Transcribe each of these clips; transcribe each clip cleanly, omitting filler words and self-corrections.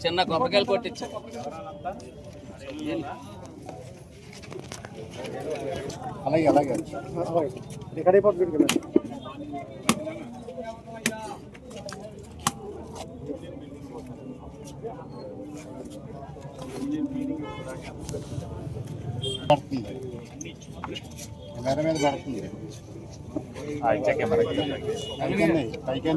చిన్న కొబ్బరికాయలు కొట్టించు. అలాగే అలాగే ఎక్కడైపోతుంది. కెమెరా మీద పడుతుంది. పైకి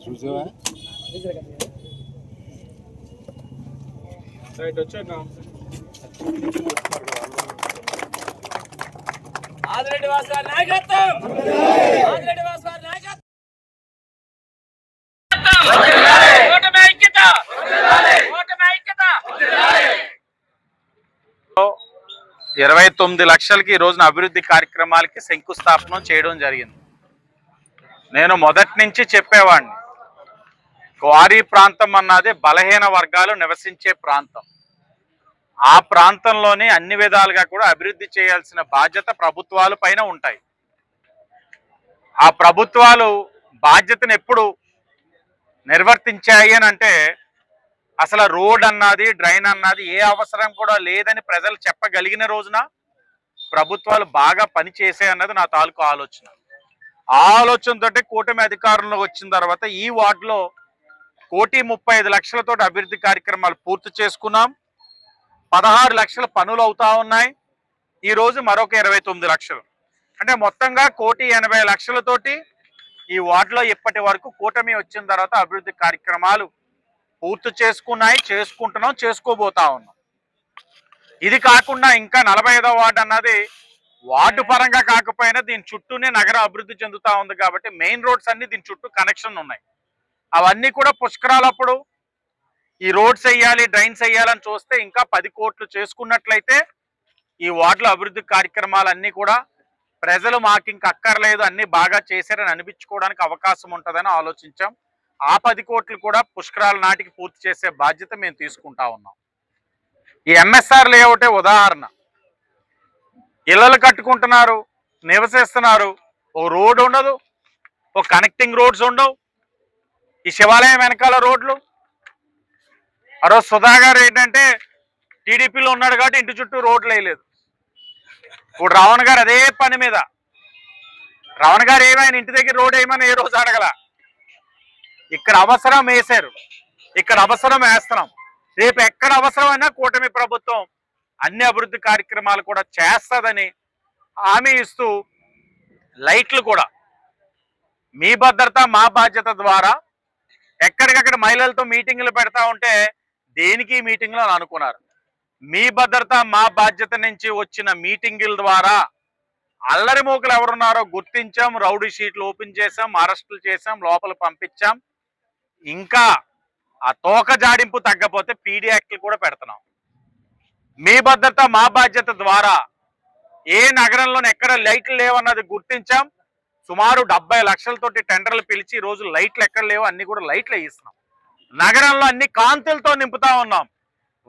చూసావా రైట్ వచ్చాక ఆదిరెడ్డి వాసు గారి నాయకత్వం, ఆదిరెడ్డి వాసు గారి నాయకత్వం. 29 లక్షలకి ఈ రోజున అభివృద్ధి కార్యక్రమాలకి శంకుస్థాపన చేయడం జరిగింది. నేను మొదటి నుంచి చెప్పేవాడిని, క్వారీ ప్రాంతం అన్నది బలహీన వర్గాలు నివసించే ప్రాంతం. ఆ ప్రాంతంలోని అన్ని విధాలుగా కూడా అభివృద్ధి చేయాల్సిన బాధ్యత ప్రభుత్వాల పైన ఉంటాయి. ఆ ప్రభుత్వాలు బాధ్యతను ఎప్పుడు నిర్వర్తించాయి అని అంటే, అసలు రోడ్ అన్నది, డ్రైన్ అన్నది ఏ అవసరం కూడా లేదని ప్రజలు చెప్పగలిగిన రోజున ప్రభుత్వాలు బాగా పనిచేసే అన్నది నా తాలూకు ఆలోచన. ఆ ఆలోచనతోటి కూటమి అధికారంలో వచ్చిన తర్వాత ఈ వార్డులో 1,35,00,000 అభివృద్ధి కార్యక్రమాలు పూర్తి చేసుకున్నాం. 16 లక్షల పనులు అవుతా ఉన్నాయి. ఈరోజు మరొక 29 లక్షలు, అంటే మొత్తంగా 1,80,00,000 ఈ వార్డులో ఇప్పటి వరకు కూటమి వచ్చిన తర్వాత అభివృద్ధి కార్యక్రమాలు పూర్తి చేసుకుంటున్నాం, చేసుకోబోతా ఉన్నాం. ఇది కాకుండా ఇంకా 45వ వార్డు అన్నది వార్డు పరంగా కాకపోయినా దీని చుట్టూనే నగరం అభివృద్ధి చెందుతా ఉంది కాబట్టి మెయిన్ రోడ్స్ అన్ని దీని చుట్టూ కనెక్షన్ ఉన్నాయి. అవన్నీ కూడా పుష్కరాలప్పుడు ఈ రోడ్స్ వేయాలి, డ్రైన్స్ వేయాలని చూస్తే ఇంకా 10 కోట్లు చేసుకున్నట్లయితే ఈ వార్డులో అభివృద్ధి కార్యక్రమాలన్నీ కూడా ప్రజలు మాకు ఇంక అక్కర్లేదు, అన్ని బాగా చేశారని అనిపించుకోవడానికి అవకాశం ఉంటుందని ఆలోచించాం. ఆ 10 కోట్లు కూడా పుష్కరాల నాటికి పూర్తి చేసే బాధ్యత మేము తీసుకుంటా ఉన్నాం. ఈ ఎంఎస్ఆర్ లేఅవుటే ఉదాహరణ. ఇళ్ళలు కట్టుకుంటున్నారు, నివసిస్తున్నారు, ఓ రోడ్డు ఉండదు, ఓ కనెక్టింగ్ రోడ్స్ ఉండవు. ఈ శివాలయం వెనకాల రోడ్లు, ఆ రోజు సుధా గారు ఏంటంటే టీడీపీలో ఉన్నాడు కాబట్టి ఇంటి చుట్టూ రోడ్లు వేయలేదు. ఇప్పుడు రావణ్ గారు అదే పని మీద, రావణ్ గారు ఏమైనా ఇంటి దగ్గర రోడ్ వేయమని ఏ రోజు అడగల. ఇక్కడ అవసరం వేశారు, ఇక్కడ అవసరం వేస్తున్నాం. రేపు ఎక్కడ అవసరమైనా కూటమి ప్రభుత్వం అన్ని అభివృద్ధి కార్యక్రమాలు కూడా చేస్తుందని హామీ ఇస్తూ లైట్లు కూడా మీ భద్రత మా బాధ్యత ద్వారా ఎక్కడికక్కడ మహిళలతో మీటింగులు పెడతా ఉంటే దేనికి మీటింగ్లో అనుకున్నారు. మీ భద్రత మా బాధ్యత నుంచి వచ్చిన మీటింగుల ద్వారా అల్లరి మూకలు ఎవరున్నారో గుర్తించాం, రౌడీ షీట్లు ఓపెన్ చేసాం, అరెస్టులు చేసాం, లోపల పంపించాం. ఇంకా ఆ తోక జాడింపు తగ్గపోతే పీడీ యాక్ట్లు కూడా పెడుతున్నాం. మీ భద్రత మా బాధ్యత ద్వారా ఏ నగరంలోనే ఎక్కడ లైట్లు లేవన్నది గుర్తించాం. సుమారు 70 లక్షలతోటి టెండర్లు పిలిచి ఈ రోజు లైట్లు ఎక్కడ లేవు అన్ని కూడా లైట్లు వేయిస్తున్నాం. నగరంలో అన్ని కాంతులతో నింపుతా ఉన్నాం.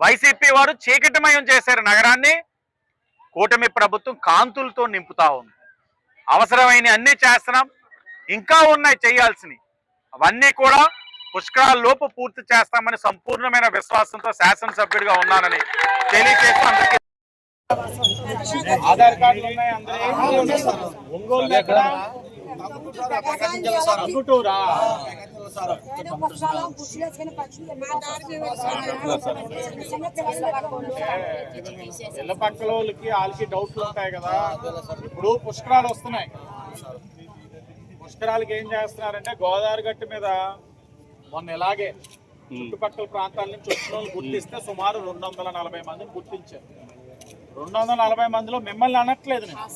వైసీపీ వారు చీకటిమయం చేశారు నగరాన్ని, కూటమి ప్రభుత్వం కాంతులతో నింపుతా ఉంది. అవసరమైన అన్ని చేస్తున్నాం, ఇంకా ఉన్నాయి చేయాల్సినవి. అవన్నీ కూడా పుష్కరాల లోపు పూర్తి చేస్తామని సంపూర్ణమైన విశ్వాసంతో శాసనసభ్యుడిగా ఉన్నానని తెలియజేస్తూ అందరికీ ఆధార్ కార్డులు ఉన్నాయి అందరూ. ఇళ్ళ పక్కల వాళ్ళకి డౌట్లు ఉంటాయి కదా. ఇప్పుడు పుష్కరాలు వస్తున్నాయి, పుష్కరాలకి ఏం చేస్తున్నారంటే గోదావరి గట్టు మీద మొన్న ఇలాగే చుట్టుపక్కల ప్రాంతాల నుంచి వచ్చిన వాళ్ళు గుర్తిస్తే సుమారు 240 మందిని గుర్తించారు. 240 మందిలో మిమ్మల్ని అనట్లేదు నేను,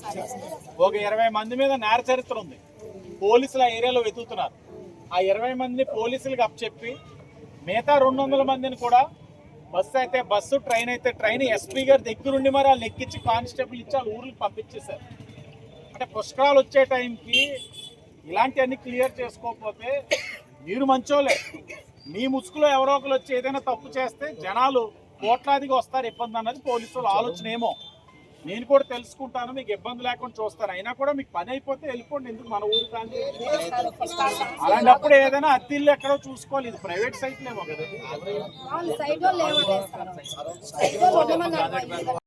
ఒక 20 మంది మీద నేర చరిత్ర ఉంది. పోలీసులు ఆ ఏరియాలో వెతుకుతున్నారు. ఆ 20 మందిని పోలీసులకు అప్పచెప్పి మిగతా 200 మందిని కూడా బస్సు అయితే బస్సు, ట్రైన్ అయితే ట్రైన్, ఎస్పీ గారి దగ్గరుండి మరి వాళ్ళు ఎక్కించి కానిస్టేబుల్ ఇచ్చి వాళ్ళ ఊరికి పంపించేశారు. అంటే పుష్కరాలు వచ్చే టైంకి ఇలాంటివన్నీ క్లియర్ చేసుకోకపోతే మీరు మంచోలే, మీ ముసుగులో ఎవరో ఒకరు వచ్చి ఏదైనా తప్పు చేస్తే జనాలు కోట్లాదిగా వస్తారు, ఇబ్బంది అన్నది పోలీసుల ఆలోచన ఏమో. నేను కూడా తెలుసుకుంటాను, మీకు ఇబ్బంది లేకుండా చూస్తాను. అయినా కూడా మీకు పని అయిపోతే వెళ్ళిపోండి, ఎందుకు మన ఊరు కానీ. అలాంటప్పుడు ఏదైనా అద్దెల్లు ఎక్కడో చూసుకోవాలి. ఇది ప్రైవేట్ సైట్లేమో కదా.